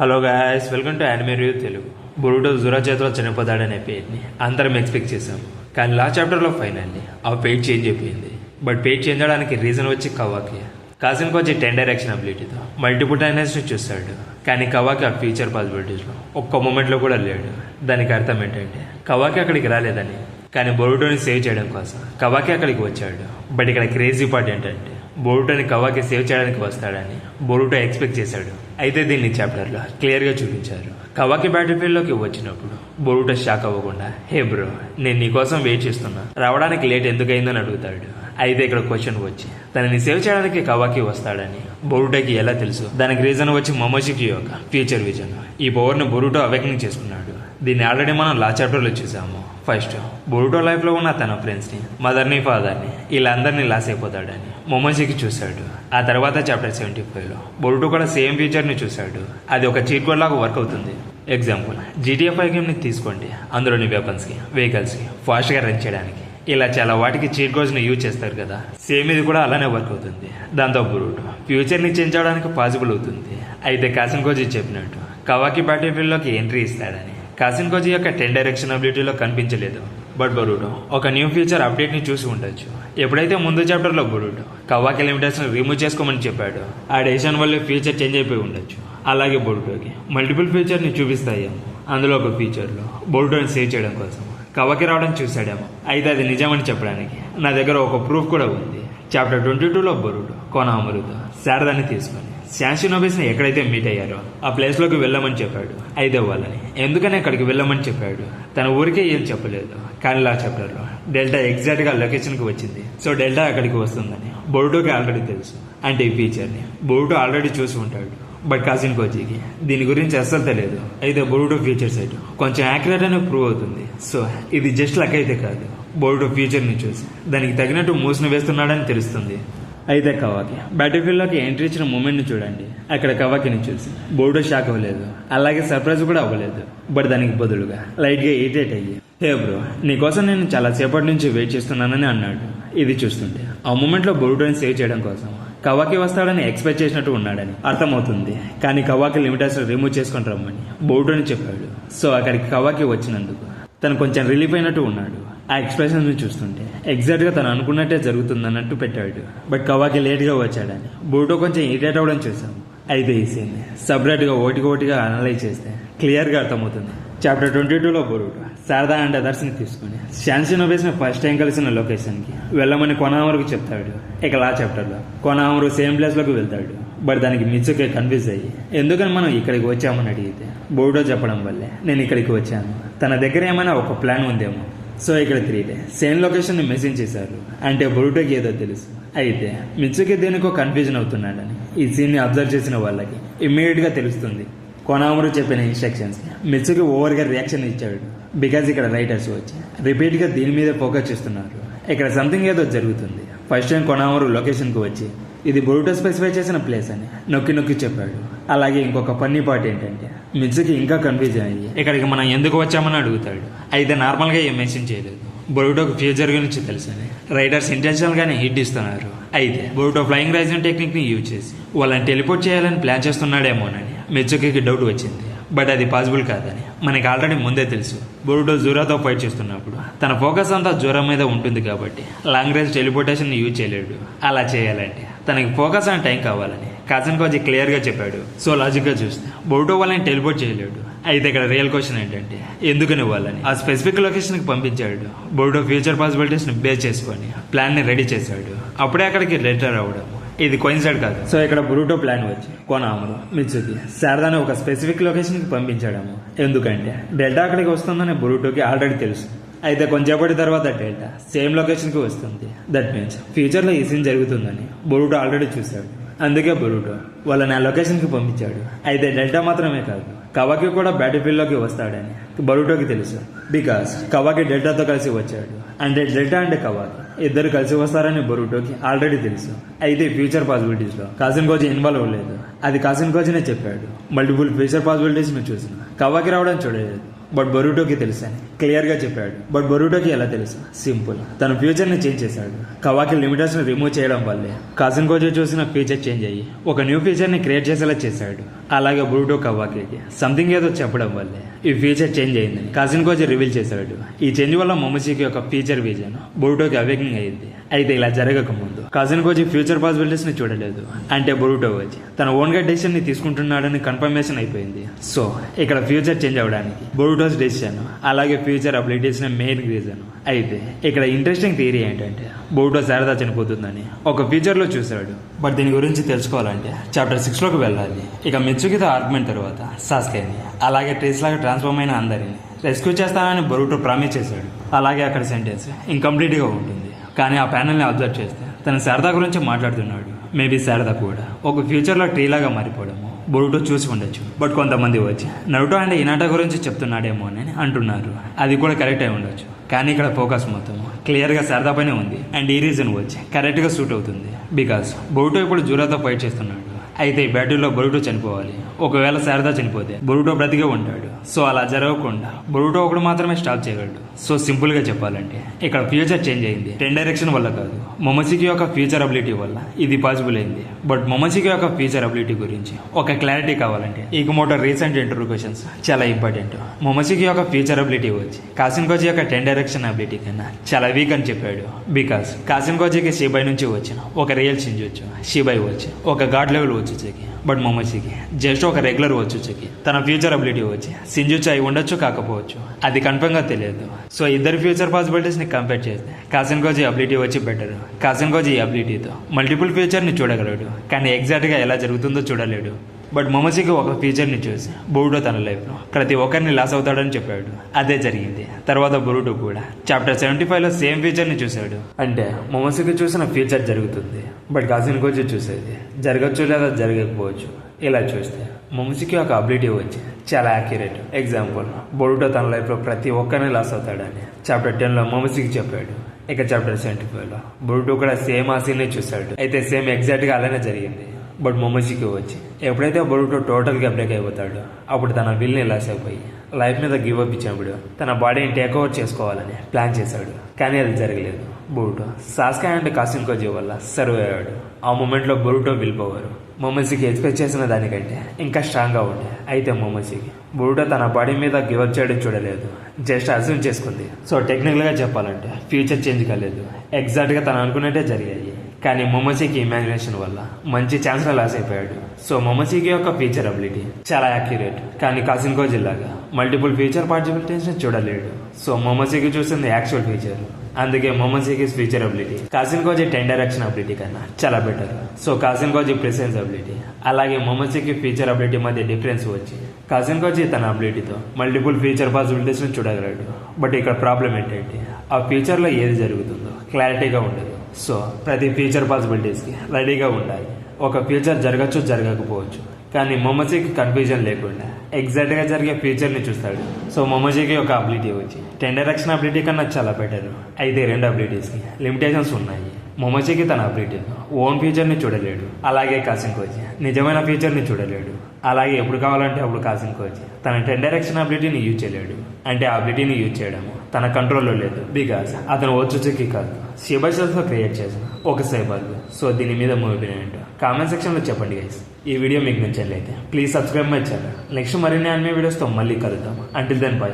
Hello guys, welcome to anime review Telugu. Boruto Jura చేతిలో చనిపోతాడనే పేరుని అందరం ఎక్స్పెక్ట్ చేసాం. కానీ లాస్ట్ చాప్టర్లో ఫైనల్లీ ఆ పేరు చేంజ్ అయిపోయింది. బట్ పేరు చేంజ్ అవడానికి రీజన్ వచ్చి కవాకి. కాసిన్కి వచ్చి 10 డైరెక్షన్ అబిలిటీతో మల్టిపుల్ టైనర్స్ని చూస్తాడు. కానీ కవాకి ఆ ఫ్యూచర్ పాసిబిలిటీస్లో ఒక్క మూమెంట్లో కూడా లేడు. దానికి అర్థం ఏంటంటే కవాకి అక్కడికి రాలేదని, కానీ బొరుటోని సేవ్ చేయడం కోసం కవాకి అక్కడికి వచ్చాడు. బట్ ఇక్కడ క్రేజీ పార్ట్ ఏంటంటే బొరుటోని కవాకి సేవ్ చేయడానికి వస్తాడని బొరుటో ఎక్స్పెక్ట్ చేశాడు. అయితే దీన్ని చాప్టర్లో క్లియర్గా చూపించారు. కవాకి బ్యాటిల్ ఫీల్డ్లోకి వచ్చినప్పుడు బొరుటో షాక్ అవ్వకుండా, హే బ్రో, నేను నీకోసం వెయిట్ చేస్తున్నా, రావడానికి లేట్ ఎందుకైందని అడుగుతాడు. అయితే ఇక్కడ క్వశ్చన్ వచ్చి తనని సేవ్ చేయడానికి కవాకి వస్తాడని బొరుటోకి ఎలా తెలుసు? దానికి రీజన్ వచ్చి మొమోషికి యొక్క ఫ్యూచర్ విజన్. ఈ పవర్ని బొరుటో అవేకనింగ్ చేసుకున్నాడు. దీన్ని ఆల్రెడీ మనం లాస్ట్ చాప్టర్లో చూసాము. ఫస్ట్ బొరుటో లైఫ్లో ఉన్న తన ఫ్రెండ్స్ని, మదర్ని, ఫాదర్ని, వీళ్ళందరినీ లాస్ అయిపోతాడని మొమోషికి చూశాడు. ఆ తర్వాత చాప్టర్ 75లో బొరుటో కూడా సేమ్ ఫీచర్ని చూశాడు. అది ఒక చీట్ కోడ్ లాగా వర్క్ అవుతుంది. ఎగ్జాంపుల్, GTA 5 గేమ్ని తీసుకోండి. అందులోని వెపన్స్కి, వెహికల్స్కి ఫాస్ట్గా రన్ చేయడానికి ఇలా చాలా వాటికి చీట్ కోడ్స్ని యూజ్ చేస్తారు కదా. సేమ్ ఇది కూడా అలానే వర్క్ అవుతుంది. దాంతో బొరుటో ఫ్యూచర్ని చేంజ్ అవడానికి పాసిబుల్ అవుతుంది. అయితే కాసిన్ కోజీ చెప్పినట్టు కవాకి బ్యాటిల్ ఫీల్డ్లోకి ఎంట్రీ ఇస్తాడని కాసిన్ కోజీ యొక్క 10 డైరెక్షన్ అబిలిటీలో కనిపించలేదు. బట్ బొరుటో ఒక న్యూ ఫీచర్ అప్డేట్ని చూసి ఉండొచ్చు. ఎప్పుడైతే ముందు చాప్టర్లో బొరుటో కవాకి లిమిటేషన్ రిమూవ్ చేసుకోమని చెప్పాడు, ఆ డెసిషన్ వల్ల ఫ్యూచర్ చేంజ్ అయిపోయి ఉండొచ్చు. అలాగే బొరుటోకి మల్టిపుల్ ఫీచర్ని చూపిస్తాయేమో. అందులో ఒక ఫీచర్లో బొరుటోని సేవ్ చేయడం కోసం కవాకి రావడం చూశాడేమో. అయితే అది నిజమని చెప్పడానికి నా దగ్గర ఒక ప్రూఫ్ కూడా ఉంది. చాప్టర్ 22లో బొరుటో కొనామరుతో శారదాన్ని తీసుకొని శాన్షినోబిస్ని ఎక్కడైతే మీట్ అయ్యారో ఆ ప్లేస్లోకి వెళ్ళమని చెప్పాడు. అయితే వాళ్ళని ఎందుకని అక్కడికి వెళ్ళమని చెప్పాడు? తన ఊరికే ఏం చెప్పలేదు. కానీ లా చాప్టర్లో డెల్టా ఎగ్జాక్ట్గా లొకేషన్కి వచ్చింది. సో డెల్టా అక్కడికి వస్తుందని బొరుటోకి ఆల్రెడీ తెలుసు. అంటే ఈ ఫీచర్ని బొరుటో ఆల్రెడీ చూసి ఉంటాడు. బట్ కాసిన్ కోజీకి దీని గురించి అస్సలు తెలియదు. అయితే బొరుటో ఫ్యూచర్ సైట్ కొంచెం యాక్యురేట్ అని ప్రూవ్ అవుతుంది. సో ఇది జస్ట్ లక్ అయితే కాదు, బొరుటో ఫ్యూచర్ని చూసి దానికి తగినట్టు మూసిని వేస్తున్నాడని తెలుస్తుంది. అయితే కవాకి బ్యాటిల్ ఫీల్డ్లోకి ఎంట్రీ ఇచ్చిన మూమెంట్ని చూడండి. అక్కడ కవాకిని చూసి బొరుటో షాక్ అవ్వలేదు, అలాగే సర్ప్రైజ్ కూడా అవ్వలేదు. బట్ దానికి బదులుగా లైట్గా ఇరిటేట్ అయ్యి, హే బ్రో, నీకోసం నేను చాలా సేపటి నుంచి వెయిట్ చేస్తున్నానని అన్నాడు. ఇది చూస్తుంటే ఆ మూమెంట్లో బొరుటోని సేవ్ చేయడం కోసం కవాకి వస్తాడని ఎక్స్పెక్ట్ చేసినట్టు ఉన్నాడని అర్థమవుతుంది. కానీ కవాకి లిమిటేషన్ రిమూవ్ చేసుకొని రమ్మని బొరుటోని చెప్పాడు. సో అక్కడికి కవాకి వచ్చినందుకు తను కొంచెం రిలీఫ్ అయినట్టు ఉన్నాడు. ఆ ఎక్స్ప్రెషన్ చూస్తుంటే ఎగ్జాక్ట్గా తను అనుకున్నట్టే జరుగుతుందన్నట్టు పెట్టాడు. బట్ కవాకి లేట్గా వచ్చాడని బొరుటో కొంచెం ఇరిటేట్ అవ్వడం చూసాము. అయితే ఈ సీన్ సపరేట్గా ఒకటిగా అనలైజ్ చేస్తే క్లియర్గా అర్థమవుతుంది. చాప్టర్ 22లో బొరుటో శారదా అండ్ అదర్స్ని తీసుకుని శాన్షినోబిస్ని ఫస్ట్ టైం కలిసిన లొకేషన్కి వెళ్ళమని కొనామరుకు చెప్తాడు. ఇక లా చాప్టర్లో కొనామరు సేమ్ ప్లేస్లోకి వెళ్తాడు. బట్ దానికి మిత్సుకే కన్ఫ్యూజ్ అయ్యి ఎందుకని మనం ఇక్కడికి వచ్చామని అడిగితే బొరుటో చెప్పడం వల్లే నేను ఇక్కడికి వచ్చాను, తన దగ్గర ఏమైనా ఒక ప్లాన్ ఉందేమో. సో ఇక్కడ 3 days సేమ్ లొకేషన్ని మెసేజ్ చేశారు. అంటే బొరుటోకి ఏదో తెలుసు. అయితే మిత్సుకి దేనికో కన్ఫ్యూజన్ అవుతున్నాడని ఈ సీన్ని అబ్జర్వ్ చేసిన వాళ్ళకి ఇమ్మీడియట్గా తెలుస్తుంది. కొనామరు చెప్పిన ఇన్స్ట్రక్షన్స్ మిత్సుకి ఓవర్గా రియాక్షన్ ఇచ్చాడు. బికాజ్ ఇక్కడ రైటర్స్ వచ్చి రిపీట్గా దీని మీద ఫోకస్ చేస్తున్నారు. ఇక్కడ సంథింగ్ ఏదో జరుగుతుంది. ఫస్ట్ టైం కొనామరు లొకేషన్కి వచ్చి ఇది బొరుటో స్పెసిఫై చేసిన ప్లేస్ అని నొక్కి చెప్పాడు. అలాగే ఇంకొక ఫన్నీ పార్ట్ ఏంటంటే మిత్సుకి ఇంకా కన్ఫ్యూజన్ అయ్యి ఇక్కడికి మనం ఎందుకు వచ్చామని అడుగుతాడు. అయితే నార్మల్గా ఏం మెన్షన్ చేయలేదు. బొరుటోకి ఫ్యూచర్ గురించి తెలుసని రైటర్స్ ఇంటెన్షనల్గానే హిట్ ఇస్తున్నారు. అయితే బొరుటో ఫ్లయింగ్ రైజింగ్ టెక్నిక్ని యూజ్ చేసి వాళ్ళని టెలిపోర్ట్ చేయాలని ప్లాన్ చేస్తున్నాడేమోనని మిత్సుకి డౌట్ వచ్చింది. బట్ అది పాసిబుల్ కాదని మనకి ఆల్రెడీ ముందే తెలుసు. బొరుటో జూరాతో ఫైట్ చేస్తున్నప్పుడు తన ఫోకస్ అంతా జూరా మీద ఉంటుంది కాబట్టి లాంగ్ రేంజ్ టెలిపోర్టేషన్ యూజ్ చేయలేడు. అలా చేయాలంటే తనకి ఫోకస్ అండ్ టైం కావాలని కాసిన్ కోజీ క్లియర్గా చెప్పాడు. సో లాజిక్గా చూస్తే బొరుటో వాళ్ళని టెలిపోర్ట్ చేయలేడు. అయితే ఇక్కడ రియల్ క్వశ్చన్ ఏంటంటే ఎందుకని వాళ్ళని ఆ స్పెసిఫిక్ లొకేషన్కి పంపించాడు? బొరుటో ఫ్యూచర్ పాసిబిలిటీస్ని బేస్ చేసుకొని ప్లాన్ని రెడీ చేశాడు. అప్పుడే అక్కడికి లెటర్ అవ్వడం ఇది కోయిన్సైడ్ కాదు. సో ఇక్కడ బొరుటో ప్లాన్ వచ్చి కొనామరు మిత్సుకి శారదాని ఒక స్పెసిఫిక్ లొకేషన్కి పంపించాడము. ఎందుకంటే డెల్టా అక్కడికి వస్తుందని బొరుటోకి ఆల్రెడీ తెలుసు. అయితే కొంచెంసేపటి తర్వాత డెల్టా సేమ్ లొకేషన్కి వస్తుంది. దట్ మీన్స్ ఫ్యూచర్లో ఈ సీన్ జరుగుతుందని బొరుటో ఆల్రెడీ చూశాడు. అందుకే బొరుటో వాళ్ళని ఆ లొకేషన్కి పంపించాడు. అయితే డెల్టా మాత్రమే కాదు, కవాకి కూడా బ్యాటిల్ ఫీల్డ్లోకి వస్తాడని బొరుటోకి తెలుసు. బికాస్ కవాకి డెల్టాతో కలిసి వచ్చాడు. అంటే డెల్టా అండ్ కవాకి ఇద్దరు కలిసి వస్తారని బొరుటోకి ఆల్రెడీ తెలుసు. అయితే ఫ్యూచర్ పాసిబిలిటీస్లో కాసిన్ కోజీ ఇన్వాల్వ్ అవ్వలేదు. అది కాసిన్ కోజీనే చెప్పాడు. మల్టిపుల్ ఫ్యూచర్ పాసిబిలిటీస్ని చూసిన కవాకి రావడం చూడలేదు. బట్ బొరూటోకి తెలుసు అని క్లియర్గా చెప్పాడు. బట్ బొరూటోకి ఎలా తెలుసు? సింపుల్, తన ఫ్యూచర్ని చేంజ్ చేశాడు. కవాకి లిమిటర్స్ని రిమూవ్ చేయడం వల్లే కాసిన్ కోజీ చూసిన ఫ్యూచర్ చేంజ్ అయ్యి ఒక న్యూ ఫ్యూచర్ని క్రియేట్ చేసేలా చేశాడు. అలాగే బొరూటో కవాకి సంథింగ్ ఏదో చెప్పడం వల్లే ఈ ఫ్యూచర్ చేంజ్ అయిందని కాసిన్ కోజీ రివీల్ చేశాడు. ఈ చేంజ్ వల్ల మొమోషికి యొక్క ఫ్యూచర్ విజన్ బొరూటోకి అవేకింగ్ అయింది. అయితే ఇలా జరగక ముందు కాసిన్ కోజీ ఫ్యూచర్ పాసిబిలిటీస్ ని చూడలేదు. అంటే బొరూటో వచ్చి తన ఓన్ గా డెసిషన్ ని తీసుకుంటున్నాడని కన్ఫర్మేషన్ అయిపోయింది. సో ఇక్కడ ఫ్యూచర్ చేంజ్ అవడానికి బొరూటోస్ డెసిషన్ అలాగే ఫ్యూచర్ అబిలిటీస్ మెయిన్ రీజన్. అయితే ఇక్కడ ఇంట్రెస్టింగ్ థియరీ ఏంటంటే బొరూటో శారదా చనిపోతుందని ఒక ఫ్యూచర్ లో చూశాడు. బట్ దీని గురించి తెలుసుకోవాలంటే చాప్టర్ 6 లోకి వెళ్ళాలి. ఇక మిత్సుకితో ఆర్గ్యుమెంట్ తర్వాత సాస్కేని అలాగే ట్రీస్ లాగా ట్రాన్స్ఫార్మ్ అయిన అందరినీ రెస్క్యూ చేస్తానని బొరూటో ప్రామిస్ చేశాడు. అలాగే అక్కడ సెంటెన్స్ ఇంకంప్లీట్ గా ఉంటుంది. కానీ ఆ ప్యానల్ని అబ్జర్వ్ చేస్తే తన శారదా గురించి మాట్లాడుతున్నాడు. మేబీ శారదా కూడా ఒక ఫ్యూచర్లో ట్రీ లాగా మారిపోవడము బొరూటో చూసి ఉండొచ్చు. బట్ కొంతమంది వచ్చి నరుటో అండ్ ఇనాటా గురించి చెప్తున్నాడేమో అని అంటున్నారు. అది కూడా కరెక్ట్ అయి ఉండొచ్చు. కానీ ఇక్కడ ఫోకస్ మొత్తం క్లియర్గా శారదా పైనే ఉంది. అండ్ ఈ రీజన్ వచ్చి కరెక్ట్గా సూట్ అవుతుంది. బికాస్ బొరూటో ఇప్పుడు జూరాతో ఫైట్ చేస్తున్నాడు. అయితే ఈ బ్యాటిల్లో బొరూటో చనిపోవాలి. ఒకవేళ శారదా చనిపోతే బొరూటో బ్రతికే ఉంటాడు. సో అలా జరగకుండా బొరూటో ఒకడు మాత్రమే స్టాప్ చేయగలడు. సో సింపుల్ గా చెప్పాలంటే ఇక్కడ ఫ్యూచర్ చేంజ్ అయింది. 10 డైరెక్షన్ వల్ల కాదు, మొమోషికి యొక్క ఫ్యూచర్ అబిలిటీ వల్ల ఇది పాసిబుల్ అయింది. బట్ మొమోషికి యొక్క ఫ్యూచర్ అబిలిటీ గురించి ఒక క్లారిటీ కావాలంటే ఇకమోటో రీసెంట్ ఇంటర్వ్యూషన్స్ చాలా ఇంపార్టెంట్. మొమోషికి యొక్క ఫ్యూచర్ అబిలిటీ వచ్చి కాసిన్ కోజీ యొక్క 10 డైరెక్షన్ అబిలిటీ కన్నా చాలా వీక్ అని చెప్పాడు. బికాస్ కాసిన్ కోజీకి షీబై నుంచి వచ్చిన ఒక రియల్ చింజొచ్చు, షీబై వచ్చి ఒక గాడ్ లెవెల్ వచ్చుకి. బట్ మొమోషికి జస్ట్ ఒక రెగ్యులర్ వచ్చుకి. తన ఫ్యూచర్ అబిలిటీ వచ్చి సింజుచ్చు అయి ఉండొచ్చు, కాకపోవచ్చు. అది కన్ఫర్మ్ గా తెలియదు. సో ఇద్దరు ఫ్యూచర్ పాసిబిలిటీస్ ని కంపేర్ చేస్తే కాసిన్ కోజీ అబిలిటీ వచ్చి బెటర్. కాసిన్ కోజీ అబిలిటీతో మల్టిపుల్ ఫ్యూచర్ ని చూడగలడు, కానీ ఎగ్జాక్ట్ గా ఎలా జరుగుతుందో చూడలేడు. బట్ మొమోషికి ఒక ఫ్యూచర్ని చూసి బొరూటో తన లైఫ్లో ప్రతి ఒక్కరిని లాస్ అవుతాడని చెప్పాడు. అదే జరిగింది. తర్వాత బొరూటో కూడా చాప్టర్ 75లో సేమ్ ఫ్యూచర్ని చూశాడు. అంటే మొమోషికి చూసిన ఫ్యూచర్ జరుగుతుంది, బట్ కాసిన్ కోజీ చూసేది జరగచ్చు లేదా జరగకపోవచ్చు. ఇలా చూస్తే మొమోషికి ఒక అబిలిటీ వచ్చి చాలా యాక్యురేట్. ఎగ్జాంపుల్, బొరూటో తన లైఫ్లో ప్రతి ఒక్కరిని లాస్ అవుతాడని చాప్టర్ 10లో మొమోషికి చెప్పాడు. ఇక చాప్టర్ 75లో బొరూటో కూడా సేమ్ ఆ సీన్ని చూశాడు. అయితే సేమ్ ఎగ్జాక్ట్గా అలానే జరిగింది. బట్ మొమోషికి వచ్చి ఎప్పుడైతే బొరూటో టోటల్గా బ్రేక్ అయిపోతాడో అప్పుడు తన విల్ని లాస్ అయిపోయి లైఫ్ మీద గివ్ అప్ ఇచ్చినప్పుడు తన బాడీని టేక్ ఓవర్ చేసుకోవాలని ప్లాన్ చేశాడు. కానీ అది జరగలేదు. బొరూటో సాస్కే అండ్ కాసిన్ కోజీ వల్ల సర్వ్ అయ్యాడు. ఆ మూమెంట్లో బొరూటో వెళ్ళిపోవారు. మొమోషికి ఎక్స్పెక్ట్ చేసిన దానికంటే ఇంకా స్ట్రాంగ్గా ఉండే. అయితే మొమోషికి బొరూటో తన బాడీ మీద గివ్ అప్ చేయడం చూడలేదు, జస్ట్ అజ్యూమ్ చేసుకుంది. సో టెక్నికల్గా చెప్పాలంటే ఫ్యూచర్ చేంజ్ కాలేదు, ఎగ్జాక్ట్గా తను అనుకున్నట్టే జరిగాయి. కానీ మొమోషికి ఇమాజినేషన్ వల్ల మంచి ఛాన్స్ లాస్ అయిపోయాడు. సో మొమోషికి యొక్క ఫ్యూచర్ అబిలిటీ చాలా యాక్యురేట్, కానీ కాసిన్ కోజీ లాగా మల్టిపుల్ ఫ్యూచర్ పాసిబిలిటీస్ చూడలేడు. సో మొమోషికి చూసింది యాక్చువల్ ఫ్యూచర్. అందుకే మొమోషికి future ability కాసిన్ cosy 10 direction ability కన్నా చాలా better. So కాసిన్ cosy presence ability అలాగే మొమోషికి ఫ్యూచర్ అబిలిటీ మధ్య డిఫరెన్స్ వచ్చి కాసిన్ కోజీ తన అబిలిటీతో మల్టిపుల్ ఫ్యూచర్ పాసిబిలిటీస్ చూడగలడు. బట్ ఇక్కడ ప్రాబ్లం ఏంటంటే ఆ ఫ్యూచర్లో ఏది జరుగుతుందో క్లారిటీగా ఉండదు. సో ప్రతి ఫ్యూచర్ పాసిబిలిటీస్కి రెడీగా ఉండాలి. ఒక ఫ్యూచర్ జరగచ్చు, జరగకపోవచ్చు. కానీ మొమోషికి కన్ఫ్యూజన్ లేకుండా ఎగ్జాక్ట్గా జరిగే ఫ్యూచర్ని చూస్తాడు. సో మొమోషికి ఒక అబిలిటీ వచ్చి 10 డైరెక్షన్ అబిలిటీ కన్నా చాలా బెటర్. అయితే 2 అబిలిటీస్కి లిమిటేషన్స్ ఉన్నాయి. మొమోషికి తన అబిలిటీతో ఓన్ ఫ్యూచర్ని చూడలేడు. అలాగే కాసిన్ కోజీ నిజమైన ఫ్యూచర్ని చూడలేడు. అలాగే ఎప్పుడు కావాలంటే అప్పుడు కాసిన్ కోజీ తన 10 డైరెక్షన్ అబిలిటీని యూజ్ చేయలేడు. అంటే ఆ అబిలిటీని యూజ్ చేయడము తన కంట్రోల్లో లేదు. బికాస్ అతను వచ్చుకి కాదు, షీబైసెల్స్తో క్రియేట్ చేసిన ఒక సైబర్. సో దీని మీద మూవీ ఏంటో కామెంట్ సెక్షన్లో చెప్పండి గైస్. ఈ వీడియో మీకు నచ్చినట్లయితే please subscribe my channel. Next మరిన్ని అన్ని వీడియోస్తో మళ్ళీ కలుద్దాం. Until then by.